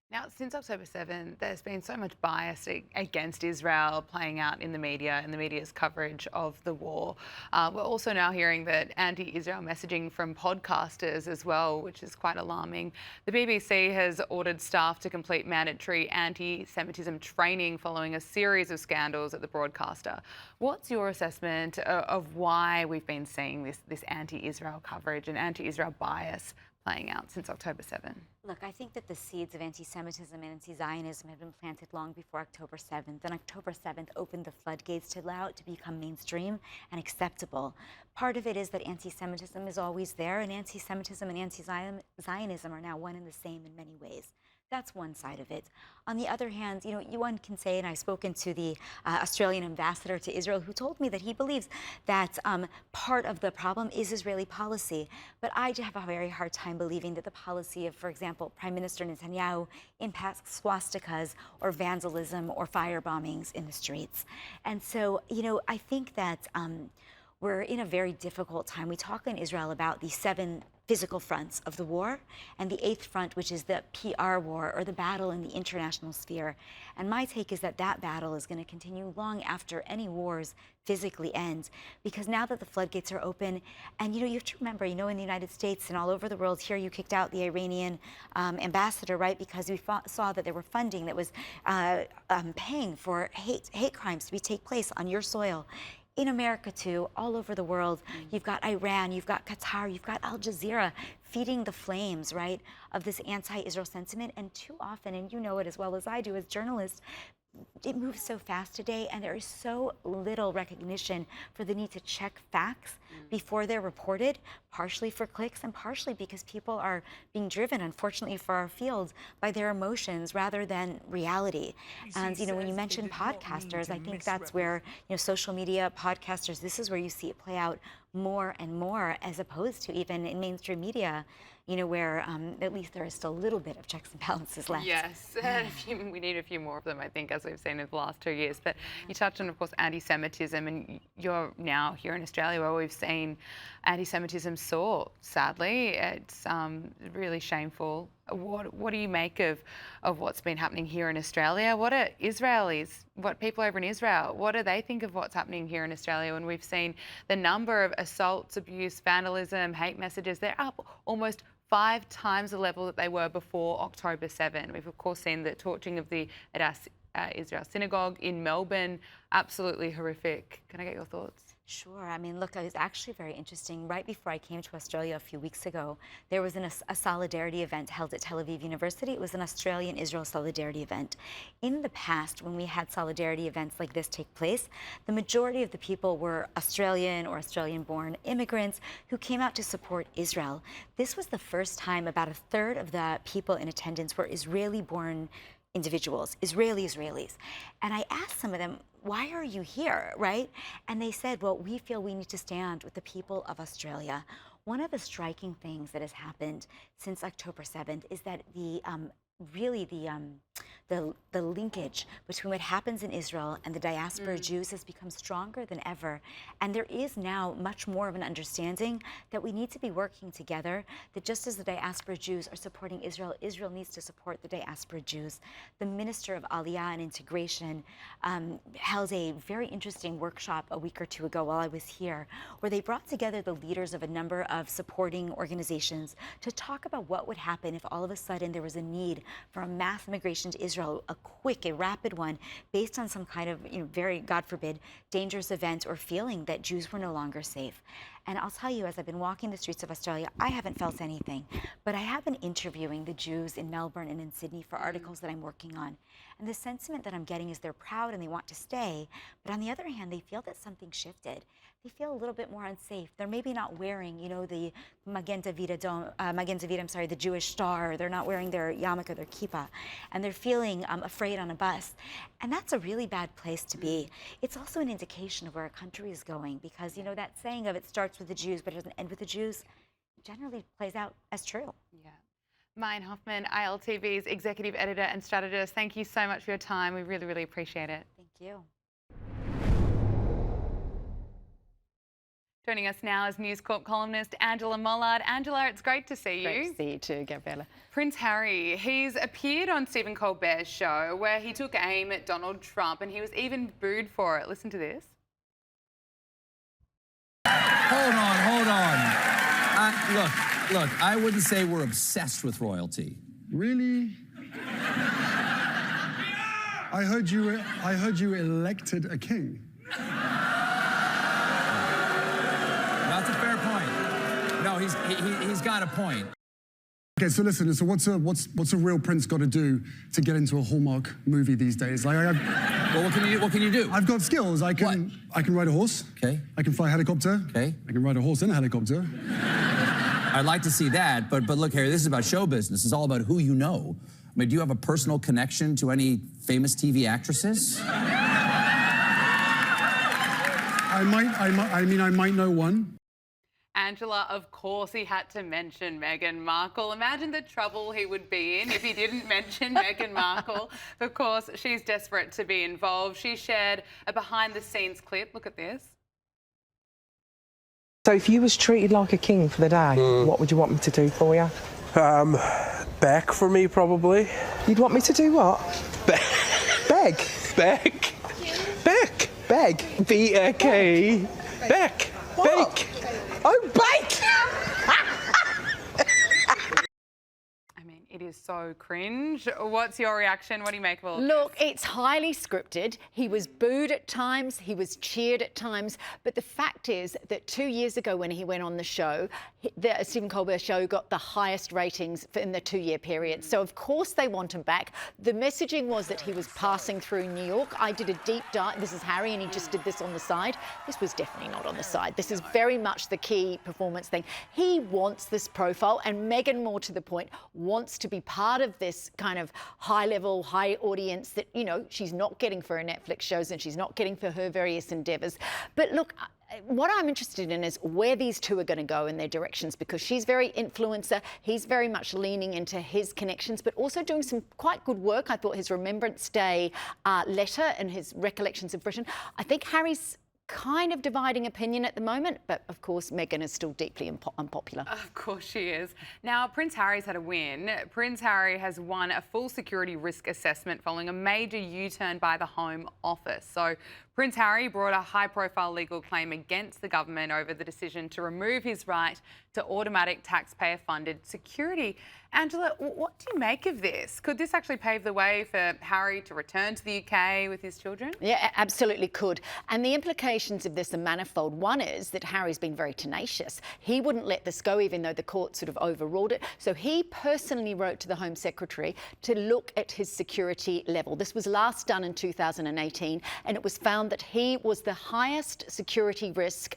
Now, since October 7, there's been so much bias against Israel playing out in the media and the media's coverage of the war. We're also now hearing that anti-Israel messaging from podcasters as well, which is quite alarming. The BBC has ordered staff to complete mandatory anti-Semitism training following a series of scandals at the broadcaster. What's your assessment of why we've been seeing this anti-Israel coverage and anti-Israel bias playing out since October 7? Look, I think that the seeds of anti-Semitism and anti-Zionism have been planted long before October 7th, and October 7th opened the floodgates to allow it to become mainstream and acceptable. Part of it is that anti-Semitism is always there, and anti-Semitism and anti-Zionism are now one and the same in many ways. That's one side of it. On the other hand, one can say, and I've spoken to the Australian ambassador to Israel, who told me that he believes that part of the problem is Israeli policy. But I have a very hard time believing that the policy of, for example, Prime Minister Netanyahu impacts swastikas or vandalism or fire bombings in the streets. And so, I think that we're in a very difficult time. We talk in Israel about the 7 physical fronts of the war and the 8th front, which is the PR war or the battle in the international sphere. And my take is that battle is going to continue long after any wars physically end, because now that the floodgates are open, and you have to remember, in the United States and all over the world, here you kicked out the Iranian ambassador, right, because we saw that there were funding that was paying for hate crimes to take place on your soil. In America, too, all over the world, you've got Iran, you've got Qatar, you've got Al Jazeera feeding the flames, right, of this anti-Israel sentiment. And too often, and you know it as well as I do as journalists, it moves so fast today, and there is so little recognition for the need to check facts before they're reported, partially for clicks and partially because people are being driven, unfortunately for our field, by their emotions rather than reality. And when you mention podcasters, I think that's where social media podcasters, this is where you see it play out more and more, as opposed to even in mainstream media, where at least there is still a little bit of checks and balances left. Yes, we need a few more of them, I think, as we've seen in the last 2 years. But you touched on, of course, anti-Semitism, and you're now here in Australia where we've seen anti-Semitism soar, sadly. It's really shameful. What do you make of what's been happening here in Australia? What are Israelis, what people over in Israel, what do they think of what's happening here in Australia when we've seen the number of assaults, abuse, vandalism, hate messages, they're up almost 5 times the level that they were before October 7. We've, of course, seen the torching of the Israel synagogue in Melbourne. Absolutely horrific. Can I get your thoughts? Sure. I mean, look, it was actually very interesting. Right before I came to Australia a few weeks ago, there was a solidarity event held at Tel Aviv University. It was an Australian-Israel solidarity event. In the past, when we had solidarity events like this take place, the majority of the people were Australian or Australian-born immigrants who came out to support Israel. This was the first time about 1/3 of the people in attendance were Israeli-born individuals, Israelis. And I asked some of them, why are you here, right? And they said, well, we feel we need to stand with the people of Australia. One of the striking things that has happened since October 7th is that the the linkage between what happens in Israel and the diaspora Jews has become stronger than ever. And there is now much more of an understanding that we need to be working together, that just as the diaspora Jews are supporting Israel, Israel needs to support the diaspora Jews. The Minister of Aliyah and Integration held a very interesting workshop a week or two ago while I was here, where they brought together the leaders of a number of supporting organizations to talk about what would happen if all of a sudden there was a need for a mass migration to Israel, a rapid one, based on some kind of, very, God forbid, dangerous event or feeling that Jews were no longer safe. And I'll tell you, as I've been walking the streets of Australia, I haven't felt anything, but I have been interviewing the Jews in Melbourne and in Sydney for articles that I'm working on. And the sentiment that I'm getting is they're proud and they want to stay, but on the other hand, they feel that something shifted. They feel a little bit more unsafe. They're maybe not wearing, the Magen David, the Jewish star. They're not wearing their yarmulke or their kippah, and they're feeling afraid on a bus. And that's a really bad place to be. It's also an indication of where a country is going, because, that saying of it starts with the Jews, but it doesn't end with the Jews, generally plays out as true. Yeah. Mine Hoffman, ILTV's executive editor and strategist, thank you so much for your time. We really, really appreciate it. Thank you. Joining us now is News Corp columnist Angela Mollard. Angela, it's great to see you. Great to see you too, Gabriella. Prince Harry, he's appeared on Stephen Colbert's show where he took aim at Donald Trump and he was even booed for it. Listen to this. Hold on. Look, I wouldn't say we're obsessed with royalty. Really? I heard you elected a king. That's a fair point. No, he's got a point. Okay, so listen. So what's a real prince got to do to get into a Hallmark movie these days? Well, what can you do? I've got skills. I can ride a horse. Okay. I can fly a helicopter. Okay. I can ride a horse in a helicopter. I'd like to see that, but look, Harry, this is about show business. It's all about who you know. I mean, do you have a personal connection to any famous TV actresses? I might know one. Angela, of course he had to mention Meghan Markle. Imagine the trouble he would be in if he didn't mention Meghan Markle. Of course, she's desperate to be involved. She shared a behind-the-scenes clip. Look at this. So if you was treated like a king for the day, what would you want me to do for you? Beg for me, probably. You'd want me to do what? Beg? Beg. Beg? Beg? B-A-K. Beg. Bake. Oh, bake! I mean, it is so cringe. What's your reaction? What do you make of all of this? Look, it's highly scripted. He was booed at times, he was cheered at times, but the fact is that 2 years ago when he went on the show, the Stephen Colbert show got the highest ratings in the 2-year period. So of course they want him back. The messaging was that he was passing through New York. I did a deep dive. This is Harry, and he just did this on the side. This was definitely not on the side. This is very much the key performance thing. He wants this profile, and Meghan, more to the point, wants to be part of this kind of high-level, high audience that, she's not getting for her Netflix shows and she's not getting for her various endeavours. But look, what I'm interested in is where these two are going to go in their directions, because she's very influencer. He's very much leaning into his connections, but also doing some quite good work. I thought his Remembrance Day letter and his recollections of Britain. I think Harry's kind of dividing opinion at the moment, but of course Meghan is still deeply unpopular. Of course she is. Now, Prince Harry's had a win. Prince Harry has won a full security risk assessment following a major U-turn by the Home Office. So Prince Harry brought a high-profile legal claim against the government over the decision to remove his right to automatic taxpayer-funded security. Angela, what do you make of this? Could this actually pave the way for Harry to return to the UK with his children? Yeah, absolutely could. And the implications of this are manifold. One is that Harry's been very tenacious. He wouldn't let this go, even though the court sort of overruled it. So he personally wrote to the Home Secretary to look at his security level. This was last done in 2018, and it was found that he was the highest security risk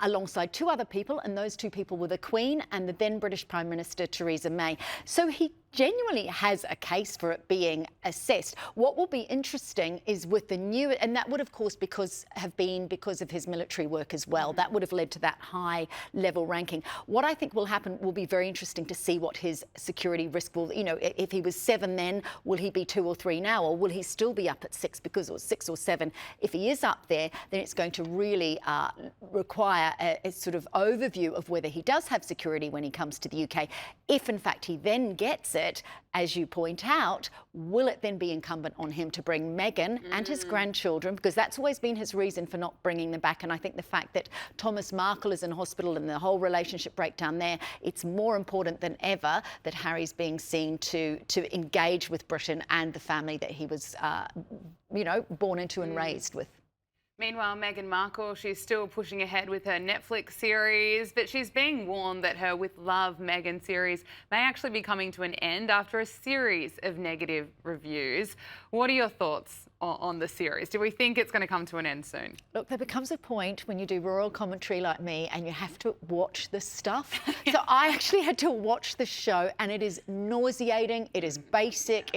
alongside two other people, and those two people were the Queen and the then British Prime Minister Theresa May. So he genuinely has a case for it being assessed. What will be interesting is with the new, and that would of course because of his military work as well, that would have led to that high level ranking. What I think will happen will be very interesting to see what his security risk will, if he was 7 then, will he be 2 or 3 now, or will he still be up at 6 or 6 or 7? If he is up there, then it's going to really require a sort of overview of whether he does have security when he comes to the UK. If in fact he then gets it, as you point out, will it then be incumbent on him to bring Meghan and his grandchildren, because that's always been his reason for not bringing them back. And I think the fact that Thomas Markle is in hospital and the whole relationship breakdown there, it's more important than ever that Harry's being seen to engage with Britain and the family that he was, born into and raised with. Meanwhile, Meghan Markle, she's still pushing ahead with her Netflix series, but she's being warned that her With Love Meghan series may actually be coming to an end after a series of negative reviews. What are your thoughts on the series? Do we think it's going to come to an end soon? Look, there becomes a point when you do rural commentary like me and you have to watch this stuff. So I actually had to watch the show and it is nauseating. It is basic.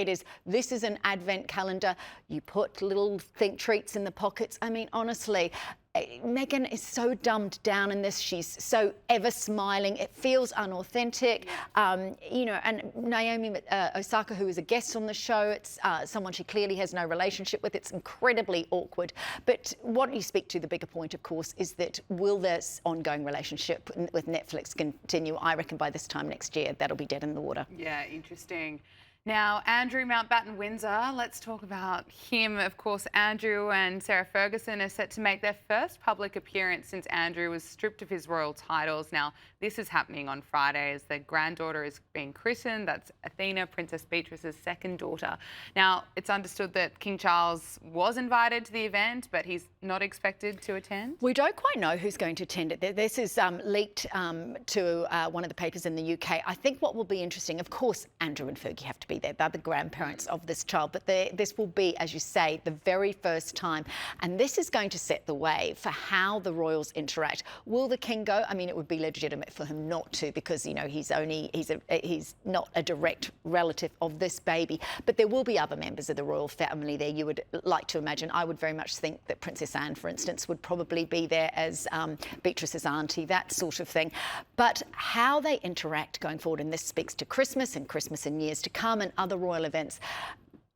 This is an advent calendar. You put little treats in the pockets. I mean, honestly, Meghan is so dumbed down in this. She's so ever smiling. It feels unauthentic. And Naomi Osaka, who is a guest on the show, it's someone she clearly has no relationship with. It's incredibly awkward. But what you speak to, the bigger point, of course, is that will this ongoing relationship with Netflix continue? I reckon by this time next year, that'll be dead in the water. Yeah, interesting. Now, Andrew Mountbatten-Windsor, let's talk about him. Of course, Andrew and Sarah Ferguson are set to make their first public appearance since Andrew was stripped of his royal titles. Now, this is happening on Friday as their granddaughter is being christened. That's Athena, Princess Beatrice's second daughter. Now, it's understood that King Charles was invited to the event, but he's not expected to attend. We don't quite know who's going to attend it. This is leaked to one of the papers in the UK. I think what will be interesting, of course, Andrew and Fergie have to be there. They're the grandparents of this child, but this will be, as you say, the very first time. And this is going to set the way for how the royals interact. Will the king go? I mean, it would be legitimate for him not to, because, he's not a direct relative of this baby. But there will be other members of the royal family there, you would like to imagine. I would very much think that Princess Anne, for instance, would probably be there as Beatrice's auntie, that sort of thing. But how they interact going forward, and this speaks to Christmas in years to come and other royal events.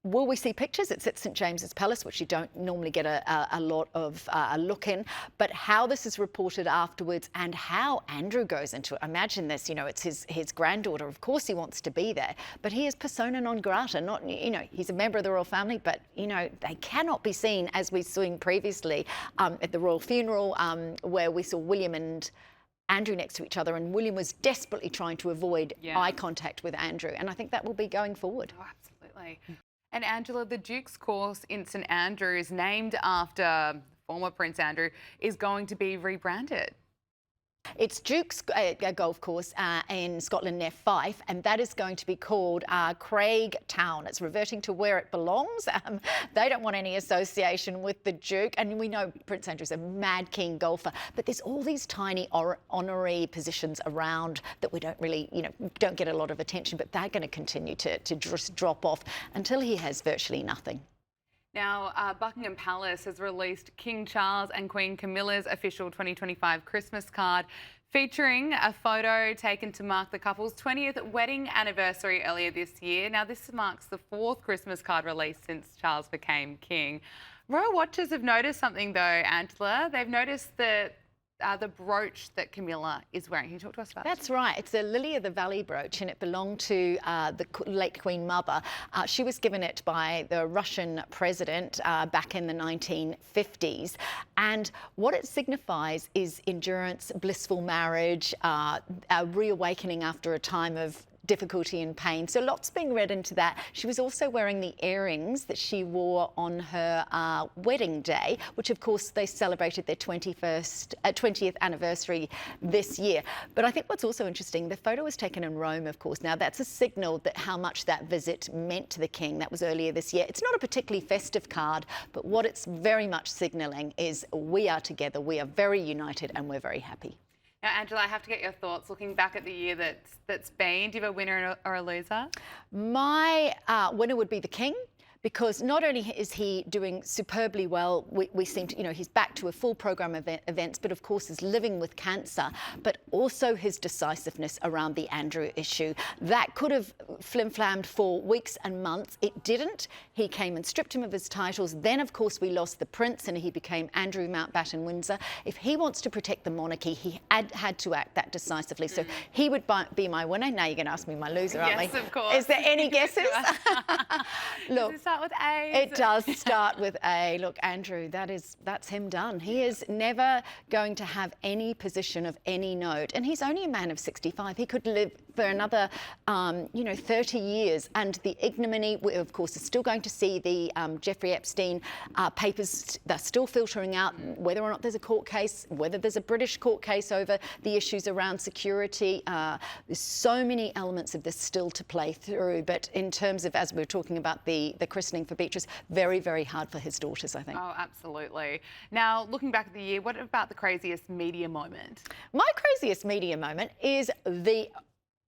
Will we see pictures? It's at St James's Palace, which you don't normally get a lot of a look in. But how this is reported afterwards and how Andrew goes into it. Imagine this, it's his granddaughter. Of course he wants to be there, but he is persona non grata. Not, he's a member of the royal family, but, they cannot be seen, as we've seen previously at the royal funeral, where we saw William and Andrew next to each other, and William was desperately trying to avoid eye contact with Andrew. And I think that will be going forward. Oh, absolutely. And Angela, the Duke's course in St Andrews, named after former Prince Andrew, is going to be rebranded. It's Duke's golf course in Scotland near Fife, and that is going to be called Craig Town. It's reverting to where it belongs. They don't want any association with the Duke, and we know Prince Andrew's a mad keen golfer, but there's all these tiny honorary positions around that we don't really, don't get a lot of attention, but they're going to continue to just drop off until he has virtually nothing. Now, Buckingham Palace has released King Charles and Queen Camilla's official 2025 Christmas card, featuring a photo taken to mark the couple's 20th wedding anniversary earlier this year. Now, this marks the 4th Christmas card released since Charles became king. Royal watchers have noticed something, though, Angela. They've noticed that the brooch that Camilla is wearing. Can you talk to us about that? That's right. It's a Lily of the Valley brooch, and it belonged to the late Queen Mother. She was given it by the Russian president back in the 1950s. And what it signifies is endurance, blissful marriage, a reawakening after a time of difficulty and pain. So lots being read into that. She was also wearing the earrings that she wore on her wedding day, which of course they celebrated their 20th anniversary this year. But I think what's also interesting, the photo was taken in Rome, of course. Now that's a signal that how much that visit meant to the king. That was earlier this year. It's not a particularly festive card, but what it's very much signalling is we are together, we are very united, and we're very happy. Now, Angela, I have to get your thoughts looking back at the year that's been. Do you have a winner or a loser? My winner would be the King. Because not only is he doing superbly well, we seem to, he's back to a full program of events, but of course is living with cancer, but also his decisiveness around the Andrew issue. That could have flim-flammed for weeks and months. It didn't. He came and stripped him of his titles. Then, of course, we lost the Prince and he became Andrew Mountbatten Windsor. If he wants to protect the monarchy, he had to act that decisively. So he would be my winner. Now you're going to ask me my loser, aren't we? Yes, of course. Is there any guesses? Look. Does it start with A? It does start with A. Look, Andrew, that's him done. He is never going to have any position of any note. And he's only a man of 65. He could live for another, 30 years. And the ignominy, we, of course, is still going to see the Jeffrey Epstein papers. They're still filtering out whether or not there's a court case, whether there's a British court case over the issues around security. There's so many elements of this still to play through. But in terms of, as we were talking about the christening for Beatrice, very, very hard for his daughters, I think. Oh, absolutely. Now, looking back at the year, what about the craziest media moment? My craziest media moment is the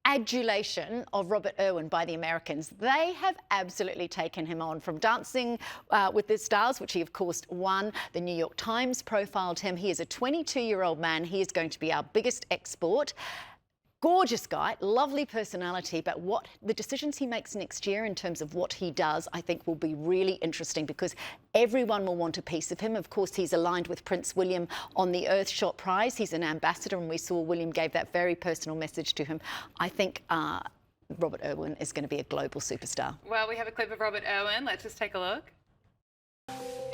adulation of Robert Irwin by the Americans. They have absolutely taken him on, from Dancing with the Stars, which he of course won. The New York Times profiled him. He is a 22-year-old man. He is going to be our biggest export. Gorgeous guy, lovely personality, but what the decisions he makes next year in terms of what he does, I think will be really interesting, because everyone will want a piece of him. Of course, he's aligned with Prince William on the Earthshot Prize. He's an ambassador, and we saw William gave that very personal message to him. I think Robert Irwin is going to be a global superstar. Well, we have a clip of Robert Irwin. Let's just take a look.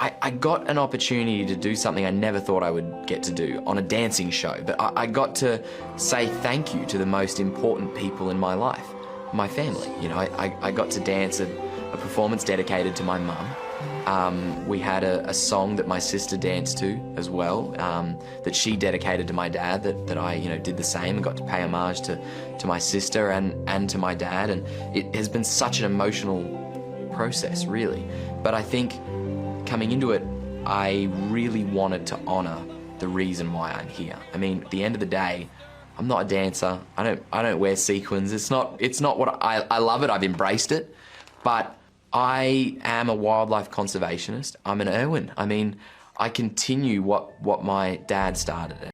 I got an opportunity to do something I never thought I would get to do on a dancing show, but I got to say thank you to the most important people in my life, my family. I got to dance a performance dedicated to my mum. We had a song that my sister danced to as well, that she dedicated to my dad, that I did the same and got to pay homage to my sister and to my dad. And it has been such an emotional process, really. But I think coming into it, I really wanted to honour the reason why I'm here. I mean, at the end of the day, I'm not a dancer. I don't wear sequins. It's not what I love it. I've embraced it, but I am a wildlife conservationist. I'm an Irwin. I mean, I continue what my dad started.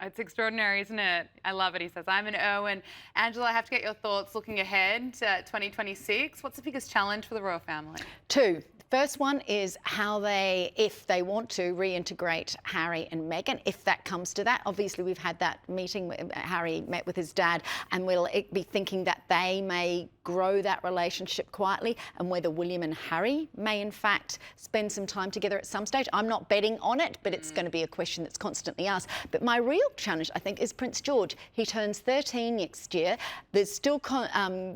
It's extraordinary, isn't it? I love it. He says, I'm an Irwin. Angela, I have to get your thoughts looking ahead to 2026. What's the biggest challenge for the royal family? Two. First one is how if they want to reintegrate Harry and Meghan, if that comes to that. Obviously, we've had that meeting. Harry met with his dad, and we'll be thinking that they may grow that relationship quietly, and whether William and Harry may, in fact, spend some time together at some stage. I'm not betting on it, but it's going to be a question that's constantly asked. But my real challenge, I think, is Prince George. He turns 13 next year. There's still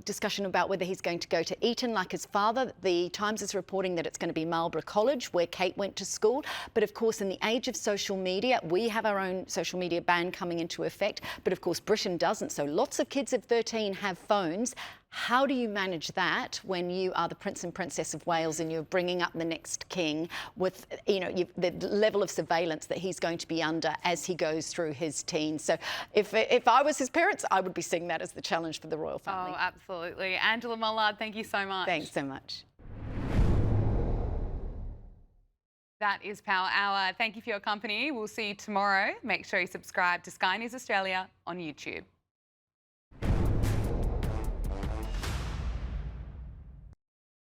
discussion about whether he's going to go to Eton like his father. The Times is reporting that it's going to be Marlborough College, where Kate went to school. But of course, in the age of social media, we have our own social media ban coming into effect. But of course, Britain doesn't. So lots of kids of 13 have phones. How do you manage that when you are the Prince and Princess of Wales and you're bringing up the next king with, the level of surveillance that he's going to be under as he goes through his teens? So if I was his parents, I would be seeing that as the challenge for the royal family. Oh, absolutely. Angela Mollard, thank you so much. Thanks so much. That is Power Hour. Thank you for your company. We'll see you tomorrow. Make sure you subscribe to Sky News Australia on YouTube.